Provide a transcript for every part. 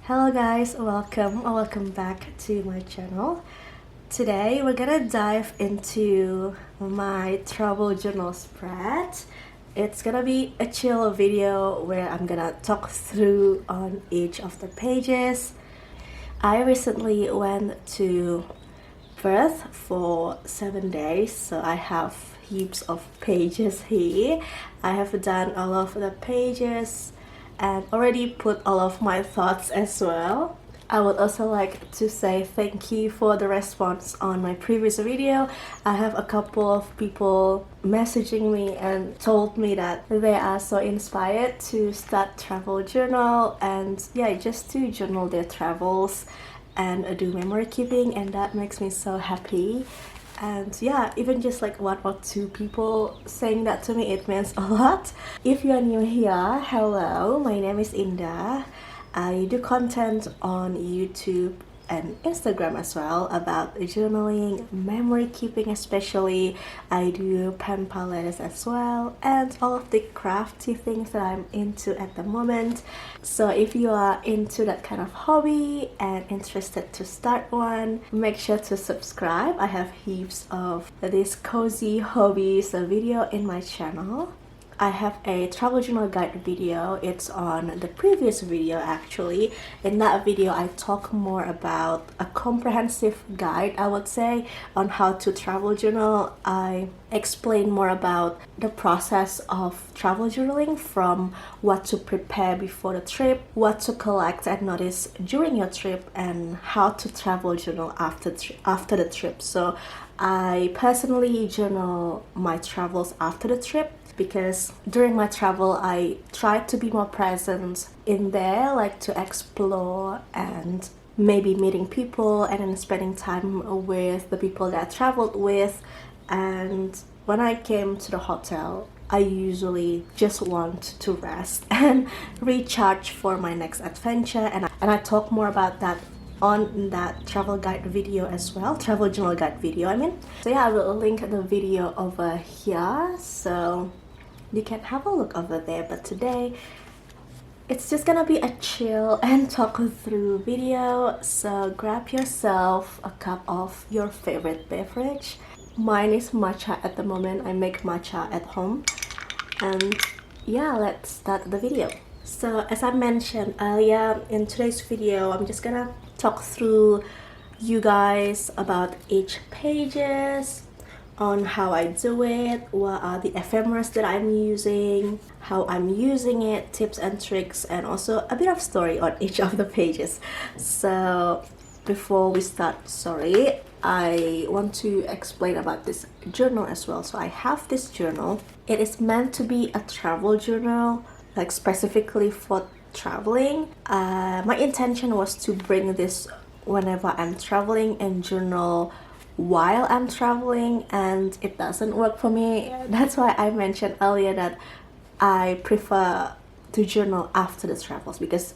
Hello guys, welcome back to my channel. Today we're gonna dive into my travel journal spread. It's gonna be a chill video where I'm gonna talk through on each of the pages. I recently went to Perth for 7 days, so I have heaps of pages here. I have done all of the pages and already put all of my thoughts as well. I would also like to say thank you for the response on my previous video. I have a couple of people messaging me and told me that they are so inspired to start travel journal and just to journal their travels and do memory keeping, and that makes me so happy. And even just like one or two people saying that to me, it means a lot. If you're new here, hello, my name is Indah. I do content on YouTube and Instagram as well about journaling, memory keeping especially. I do pen palettes as well and all of the crafty things that I'm into at the moment. So if you are into that kind of hobby and interested to start one, make sure to subscribe. I have heaps of these cozy hobbies video in my channel. I have a travel journal guide video. It's on the previous video actually. In that video I talk more about a comprehensive guide, I would say, on how to travel journal. I explain more about the process of travel journaling, from what to prepare before the trip, what to collect and notice during your trip, and how to travel journal after the trip. So I personally journal my travels after the trip, because during my travel I try to be more present in there, like to explore and maybe meeting people and then spending time with the people that I traveled with. And when I came to the hotel, I usually just want to rest and recharge for my next adventure, and I talk more about that on that travel guide video as well, travel journal guide video I mean. So I will link the video over here so you can have a look over there. But today it's just gonna be a chill and talk through video, so grab yourself a cup of your favorite beverage. Mine is matcha at the moment. I make matcha at home, and let's start the video. So as I mentioned earlier, in today's video I'm just gonna talk through you guys about each pages, on how I do it, what are the ephemeras that I'm using, how I'm using it, tips and tricks, and also a bit of story on each of the pages. So before we start, I want to explain about this journal as well. So I have this journal. It is meant to be a travel journal, like specifically for traveling. My intention was to bring this whenever I'm traveling and journal while I'm traveling, and it doesn't work for me. That's why I mentioned earlier that I prefer to journal after the travels, because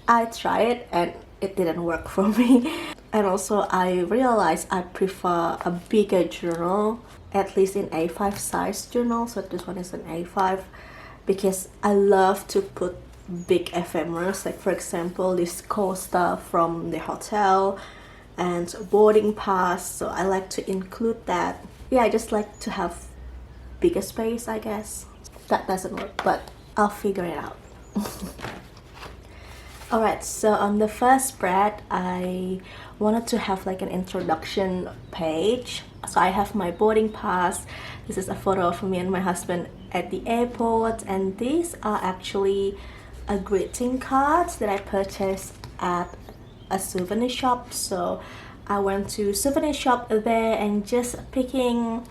I tried it and it didn't work for me. And also I realized I prefer a bigger journal, at least in A5 size journal. So this one is an A5 because I love to put big ephemeras, like for example this coaster from the hotel and boarding pass. So I like to include that. I just like to have bigger space, I guess. That doesn't work, but I'll figure it out. Alright, so on the first spread I wanted to have like an introduction page. So I have my boarding pass. This is a photo of me and my husband at the airport, and these are actually a greeting cards that I purchased at a souvenir shop. So I went to souvenir shop there and just picking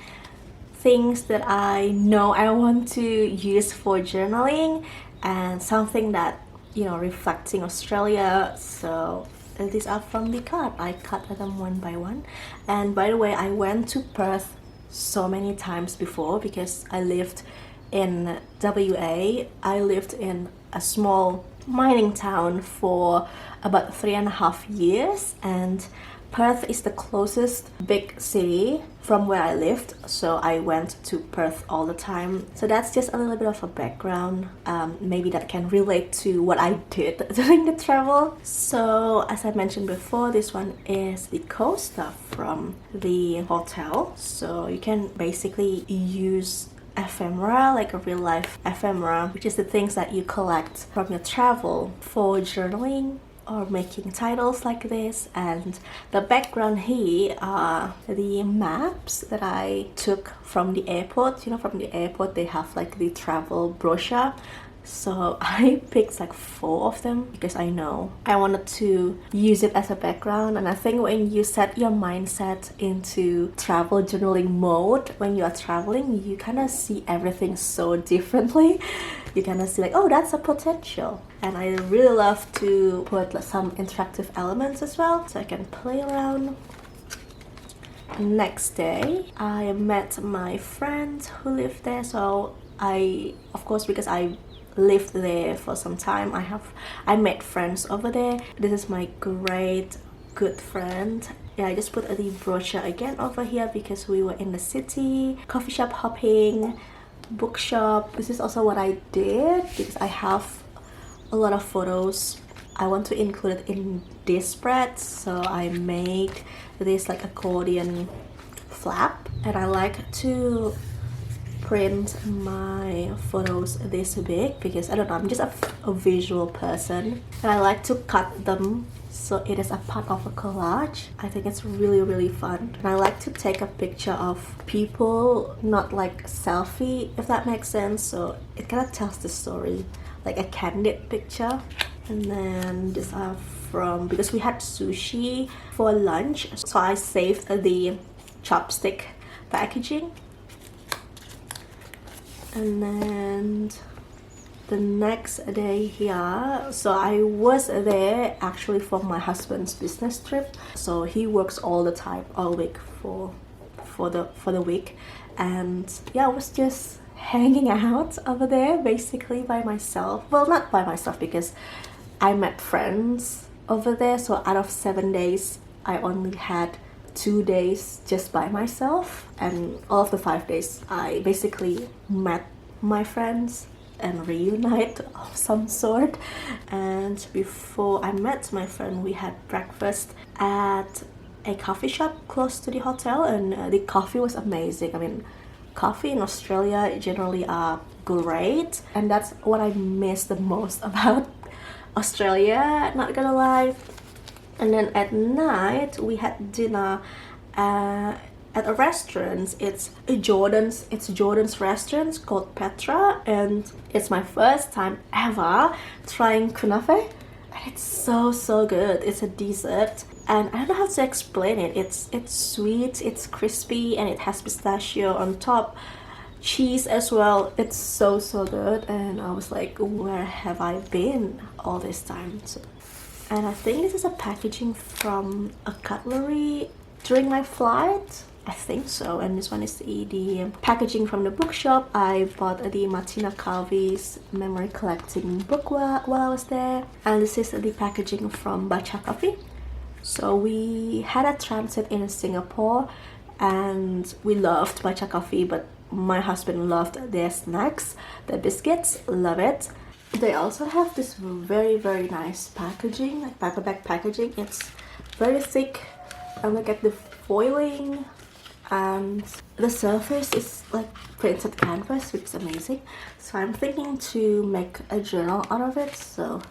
things that I know I want to use for journaling, and something that, you know, reflecting Australia. So these are from the card. I cut them one by one. And by the way, I went to Perth so many times before because I lived in WA. I lived in a small mining town for about 3.5 years, and Perth is the closest big city from where I lived, so I went to Perth all the time. So that's just a little bit of a background, maybe that can relate to what I did during the travel. So as I mentioned before, this one is the coaster from the hotel. So you can basically use ephemera, like a real life ephemera, which is the things that you collect from your travel for journaling or making titles like this. And the background here are the maps that I took from the airport. You know, from the airport they have like the travel brochure. So I picked like 4 of them because I know I wanted to use it as a background. And I think when you set your mindset into travel journaling mode, when you are traveling, you kind of see everything so differently. You kind of see like, oh, that's a potential. And I really love to put like, some interactive elements as well, so I can play around. Next day, I met my friend who lived there. So I, of course, because I lived there for some time, I made friends over there. This is my great good friend. Yeah, I just put the brochure again over here because we were in the city, coffee shop hopping, bookshop. This is also what I did because I have a lot of photos I want to include it in this spread. So I made this like accordion flap, and I like to print my photos this big because I don't know, I'm just a visual person, and I like to cut them so it is a part of a collage. I think it's really fun, and I like to take a picture of people, not like selfie, if that makes sense. So it kind of tells the story, like a candid picture. And then these are from, because we had sushi for lunch, so I saved the chopstick packaging. And then the next day here, so I was there actually for my husband's business trip. So he works all the time, all week for the week, and yeah, I was just hanging out over there basically by myself. Well, not by myself because I met friends over there. So out of 7 days, I only had 2 days just by myself, and all of the 5 days I basically met my friends and reunite of some sort. And before I met my friend, we had breakfast at a coffee shop close to the hotel, and the coffee was amazing. I mean, coffee in Australia generally are great, and that's what I miss the most about Australia, not gonna lie. And then at night we had dinner at a restaurant. It's Jordan's restaurant called Petra, and it's my first time ever trying kunafe, and it's so good. It's a dessert, and I don't know how to explain it. It's sweet, it's crispy, and it has pistachio on top, cheese as well. It's so good, and I was like, where have I been all this time? And I think this is a packaging from a cutlery during my flight, I think so. And this one is the packaging from the bookshop. I bought the Martina Calvi's memory collecting book while I was there. And this is the packaging from Bacha Coffee. So we had a transit in Singapore, and we loved Bacha Coffee, but my husband loved their snacks, their biscuits, love it. They also have this very nice packaging, like paperback packaging. It's very thick, and look at the foiling, and the surface is like printed canvas, which is amazing. So I'm thinking to make a journal out of it, so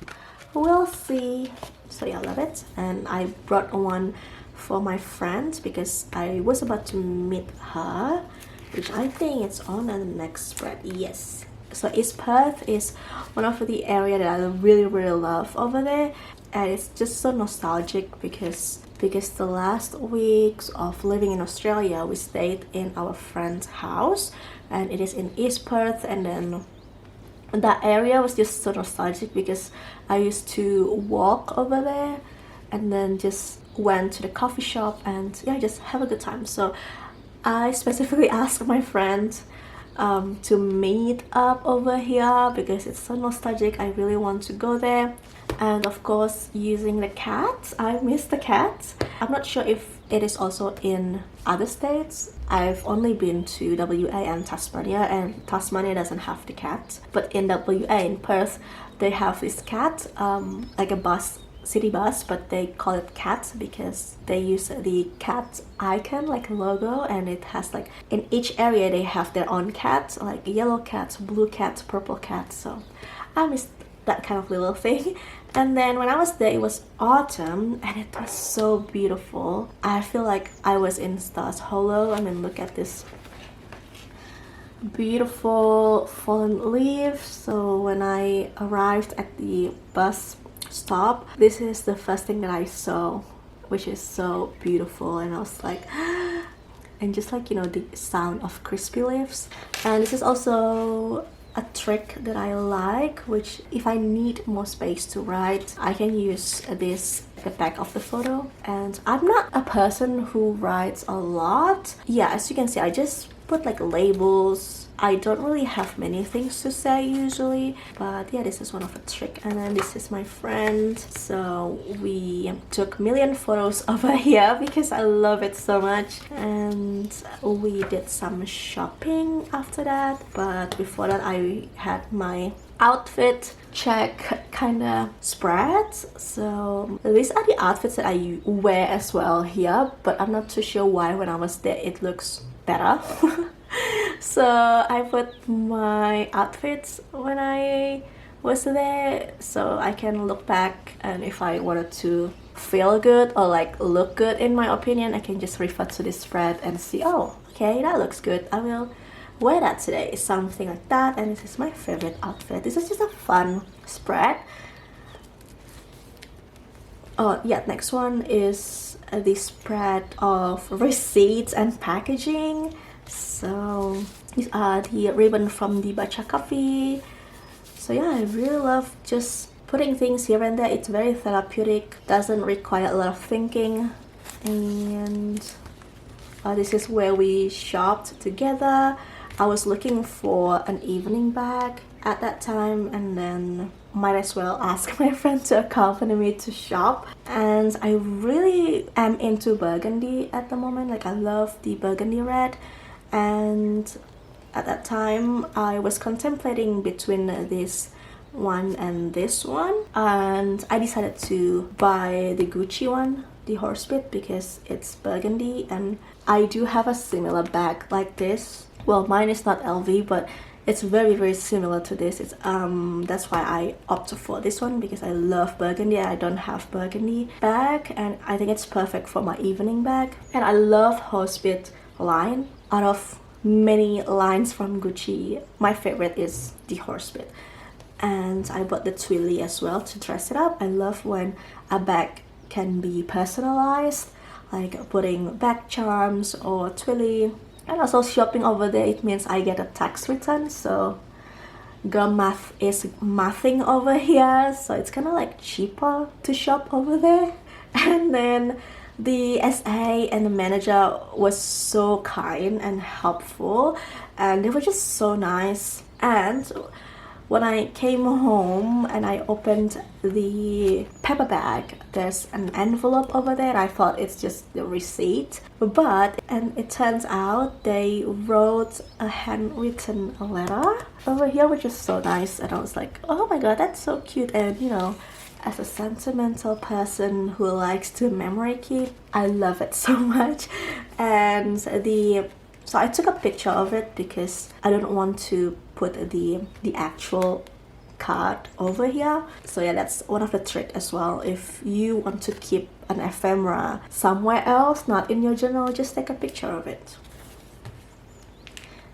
we'll see. So yeah, I love it. And I brought one for my friend because I was about to meet her, which I think it's on the next spread. Yes. So East Perth is one of the area that I really love over there, and it's just so nostalgic because the last weeks of living in Australia we stayed in our friend's house, and it is in East Perth. And then that area was just so nostalgic because I used to walk over there and then just went to the coffee shop and yeah, just have a good time. So I specifically asked my friend to meet up over here because it's so nostalgic. I really want to go there. And of course, using the cat. I miss the cat. I'm not sure if it is also in other states. I've only been to WA and Tasmania doesn't have the cat. But in WA, in Perth, they have this cat, like a bus, city bus, but they call it cat because they use the cat icon, like logo, and it has like in each area they have their own cat, like yellow cat, blue cat, purple cat. So I miss that kind of little thing. And then when I was there, it was autumn and it was so beautiful. I feel like I was in Stars Hollow. I mean, look at this beautiful fallen leaves. So when I arrived at the bus stop, this is the first thing that I saw, which is so beautiful. And I was like, and just like, you know, the sound of crispy leaves. And this is also a trick that I like, which if I need more space to write, I can use this at the back of the photo. And I'm not a person who writes a lot. Yeah, as you can see, I just put like labels. I don't really have many things to say usually, but yeah, this is one of a trick. And then this is my friend. So we took million photos over here because I love it so much. And we did some shopping after that. But before that, I had my outfit check kind of spread. So these are the outfits that I wear as well here, but I'm not too sure why when I was there it looks better. So I put my outfits when I was there so I can look back, and if I wanted to feel good or like look good in my opinion, I can just refer to this spread and see, oh, okay, that looks good, I will wear that today, something like that. And this is my favorite outfit. This is just a fun spread. Oh yeah, next one is the spread of receipts and packaging. So these are the ribbon from the Bacha coffee. So yeah, I really love just putting things here and there. It's very therapeutic, doesn't require a lot of thinking. And this is where we shopped together. I was looking for an evening bag at that time, and then might as well ask my friend to accompany me to shop. And I really am into burgundy at the moment. Like I love the burgundy red. And at that time I was contemplating between this one and this one, and I decided to buy the Gucci one, the horsebit, because it's burgundy. And I do have a similar bag like this. Well, mine is not LV, but it's very similar to this. It's that's why I opted for this one, because I love burgundy. I don't have burgundy bag, and I think it's perfect for my evening bag. And I love horsebit line. Out of many lines from Gucci, my favorite is the horsebit. And I bought the twilly as well to dress it up. I love when a bag can be personalized, like putting bag charms or twilly. And also shopping over there, it means I get a tax return, so girl math is mathing over here, so it's kind of like cheaper to shop over there. And then the SA and the manager was so kind and helpful, and they were just so nice. And when I came home and I opened the paper bag, there's an envelope over there. I thought it's just the receipt, and it turns out they wrote a handwritten letter over here, which is so nice. And I was like, oh my god, that's so cute. And you know, as a sentimental person who likes to memory keep, I love it so much. And so I took a picture of it because I don't want to put the actual card over here. So yeah, that's one of the tricks as well. If you want to keep an ephemera somewhere else, not in your journal, just take a picture of it.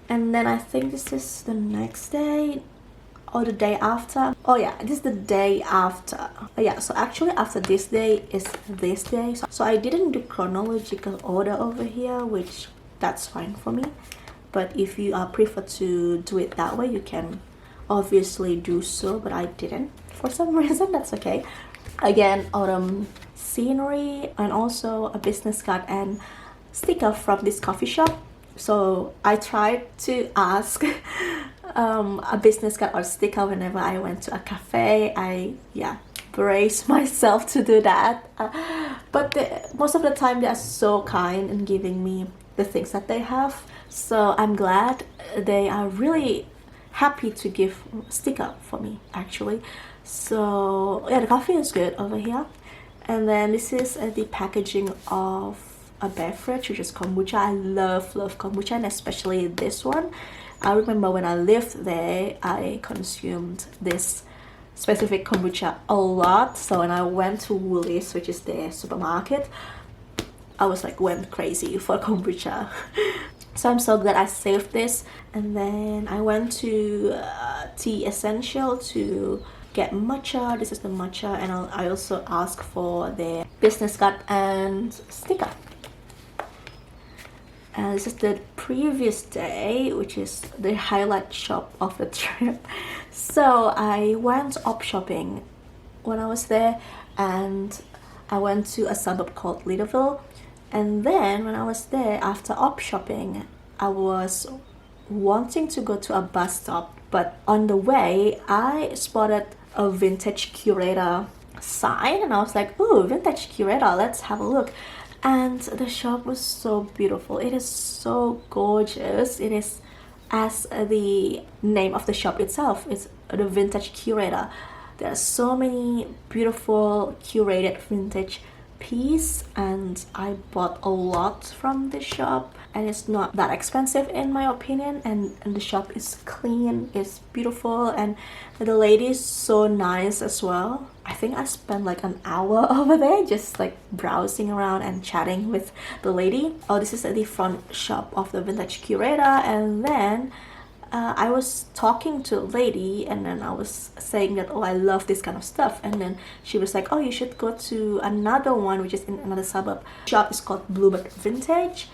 And then I think this is the next day or the day after. Oh yeah, this is the day after. Yeah, so actually after this day is this day. So I didn't do chronological order over here, which that's fine for me. But if you prefer to do it that way, you can obviously do so, but I didn't for some reason. That's okay. Again, autumn scenery, and also a business card and sticker from this coffee shop. So I tried to ask a business card or sticker whenever I went to a cafe. I brace myself to do that, but most of the time they are so kind in giving me the things that they have, so I'm glad they are really happy to give sticker for me actually. So yeah, the coffee is good over here. And then this is the packaging of a beverage, which is kombucha. I love kombucha, and especially this one. I remember when I lived there, I consumed this specific kombucha a lot. So when I went to Woolies, which is their supermarket, I was like went crazy for kombucha. So I'm so glad I saved this. And then I went to Tea Essential to get matcha. This is the matcha, and I also asked for their business card and sticker. And this is the previous day, which is the highlight shop of the trip. So I went op shopping when I was there, and I went to a suburb called Liddeville. And then when I was there, after op shopping, I was wanting to go to a bus stop, but on the way I spotted a vintage curator sign, and I was like, ooh, vintage curator, let's have a look. And the shop was so beautiful. It is so gorgeous. It is, as the name of the shop itself, it's the vintage curator. There are so many beautiful curated vintage piece, and I bought a lot from the shop, and it's not that expensive in my opinion, and the shop is clean, it's beautiful, and the lady is so nice as well. I think I spent like an hour over there just like browsing around and chatting with the lady. Oh, this is the front shop of the vintage curator. And then I was talking to a lady, and then I was saying that, oh, I love this kind of stuff, and then she was like, oh, you should go to another one which is in another suburb. The shop is called Bluebird Vintage.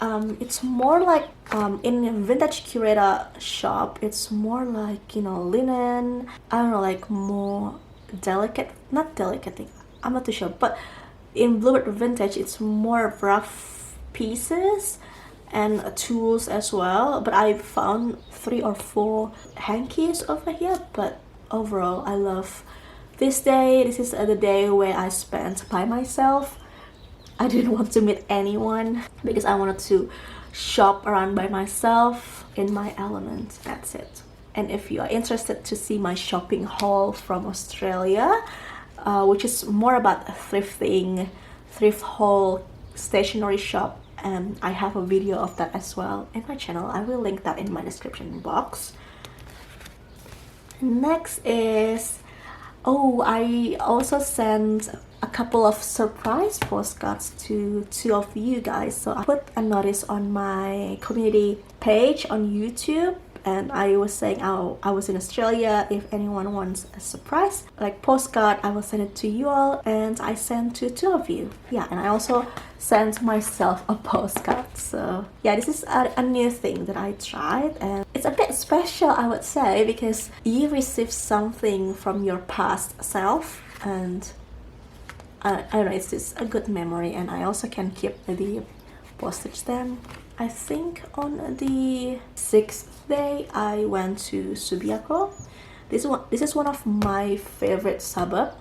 It's more like in a vintage curator shop, it's more like, you know, linen, I don't know, like more delicate, not delicate, I'm not too sure, but in Bluebird Vintage it's more rough pieces and tools as well. But I found 3 or 4 hankies over here, but overall I love this day. This is the day where I spent by myself. I didn't want to meet anyone because I wanted to shop around by myself in my element. That's it. And if you are interested to see my shopping haul from Australia, which is more about thrifting, thrift haul, stationery shop, and I have a video of that as well in my channel. I will link that in my description box. Next is, oh, I also sent a couple of surprise postcards to 2 of you guys. So I put a notice on my community page on YouTube, and I was saying I was in Australia, if anyone wants a surprise like postcard, I will send it to you all, and I sent to 2 of you. Yeah, and I also sent myself a postcard. So yeah, this is a new thing that I tried, and it's a bit special, I would say, because you receive something from your past self, and I don't know, it's just a good memory. And I also can keep the postage stamp. I think on the 6th day I went to Subiaco. This is one of my favorite suburb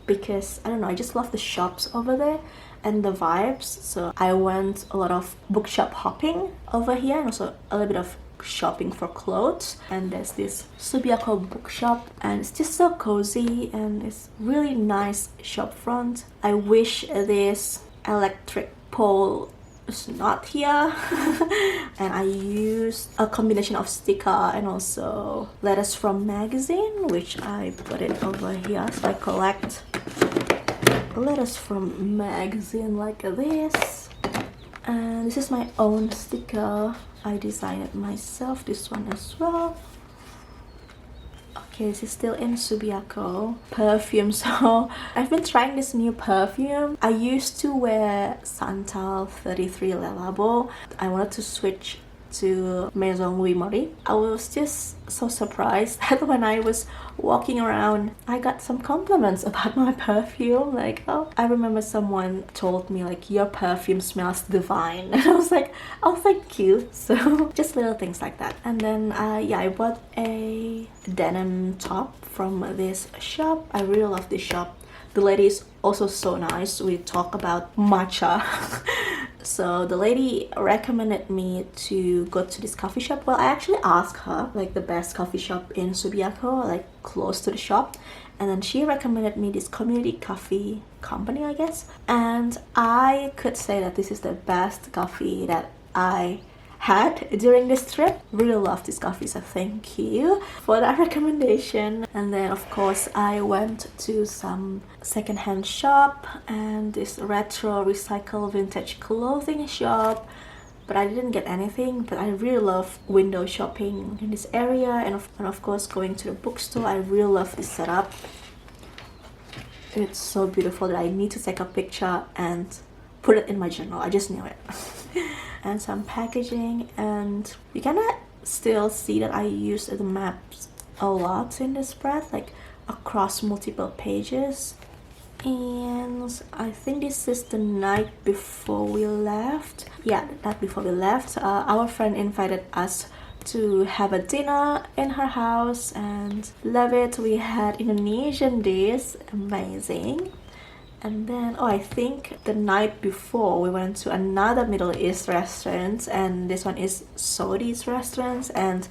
because I don't know, I just love the shops over there and the vibes. So I went a lot of bookshop hopping over here, and also a little bit of shopping for clothes. And there's this Subiaco bookshop, and it's just so cozy, and it's really nice shop front. I wish this electric pole is not here. And I used a combination of sticker and also letters from magazine, which I put it over here. So I collect letters from magazine like this. And this is my own sticker. I designed it myself, this one as well. Okay, this is still in Subiaco. Perfume. So I've been trying this new perfume. I used to wear Santal 33 Le Labo. I wanted to switch to Maison Louis Marie. I was just so surprised that when I was walking around, I got some compliments about my perfume. Like, oh, I remember someone told me like, your perfume smells divine. And I was like, oh, thank you. So just little things like that. And then yeah, I bought a denim top from this shop. I really love this shop. The lady is also so nice. We talk about matcha. So the lady recommended me to go to this coffee shop. Well, I actually asked her like the best coffee shop in Subiaco, like close to the shop. And then she recommended me this community coffee company, I guess. And I could say that this is the best coffee that I had during this trip. Really love this coffee, so thank you for that recommendation. And then of course I went to some secondhand shop and this retro recycle vintage clothing shop, but I didn't get anything. But I really love window shopping in this area, and of course going to the bookstore. I really love this setup. It's so beautiful that I need to take a picture and put it in my journal. I just knew it. And some packaging, and you cannot still see that I use the maps a lot in this spread, like across multiple pages. And I think this is the night before we left. Yeah, the night before we left, our friend invited us to have a dinner in her house, and love it. We had Indonesian dish, amazing. And then, oh, I think the night before we went to another Middle East restaurant, and this one is Saudi's restaurant, and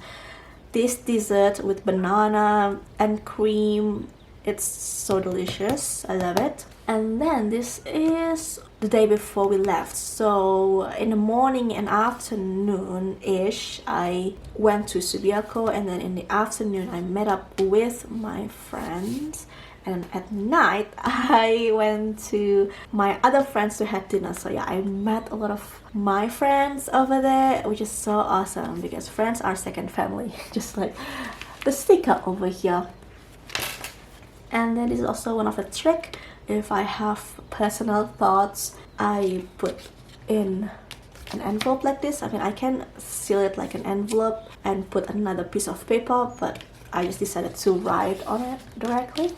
this dessert with banana and cream, it's so delicious. I love it. And then this is the day before we left. So in the morning and afternoon-ish, I went to Subiaco, and then in the afternoon I met up with my friends. And at night, I went to my other friends to have dinner. So yeah, I met a lot of my friends over there, which is so awesome because friends are second family, just like the sticker over here. And then this is also one of the trick. If I have personal thoughts, I put in an envelope like this. I mean, I can seal it like an envelope and put another piece of paper, but I just decided to write on it directly.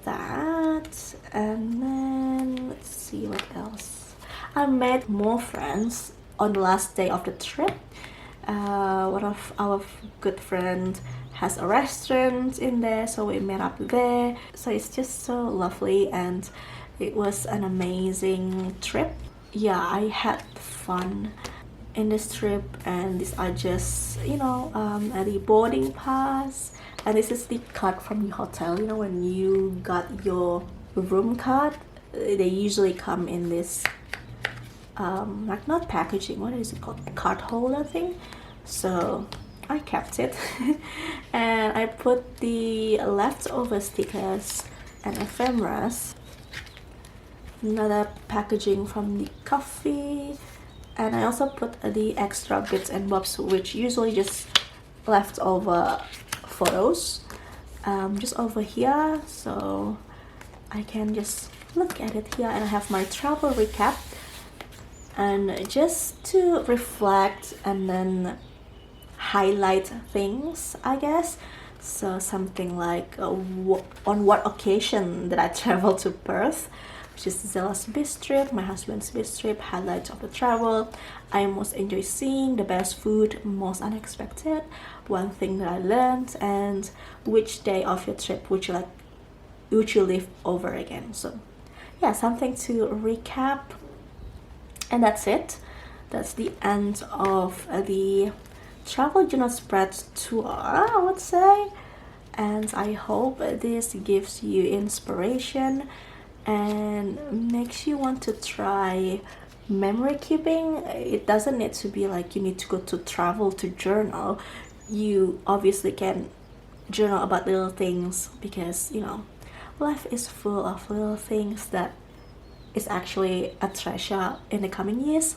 That, and then let's see what else. I made more friends on the last day of the trip. One of our good friends has a restaurant in there, so we met up there. So it's just so lovely, and it was an amazing trip. Yeah, I had fun in this trip, and these are just, you know, the boarding pass. And this is the card from the hotel. You know, when you got your room card, they usually come in this like not packaging, what is it called, card holder thing. So I kept it. And I put the leftover stickers and ephemeras, another packaging from the coffee, and I also put the extra bits and bobs, which usually just leftover photos, just over here, so I can just look at it here. And I have my travel recap, and just to reflect and then highlight things, I guess. So something like on what occasion did I travel to Perth, which is Zella's beach trip, my husband's beach trip, highlights of the travel. I most enjoy seeing the best food, most unexpected, one thing that I learned, and which day of your trip would you live over again. So yeah, something to recap. And that's it. That's the end of the travel journal spread tour, I would say. And I hope this gives you inspiration and makes you want to try memory keeping. It doesn't need to be like you need to go to travel to journal. You obviously can journal about little things, because you know, life is full of little things that is actually a treasure in the coming years.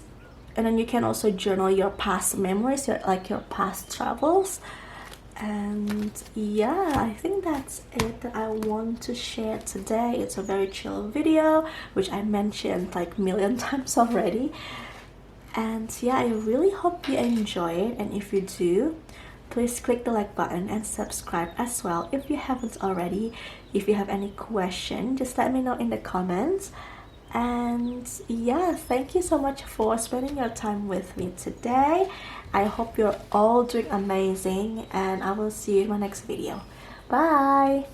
And then you can also journal your past memories, like your past travels. And yeah, I think that's it that I want to share today. It's a very chill video, which I mentioned like a million times already. And yeah, I really hope you enjoy it, and if you do, please click the like button and subscribe as well if you haven't already. If you have any question, just let me know in the comments. And yeah, thank you so much for spending your time with me today. I hope you're all doing amazing, and I will see you in my next video. Bye.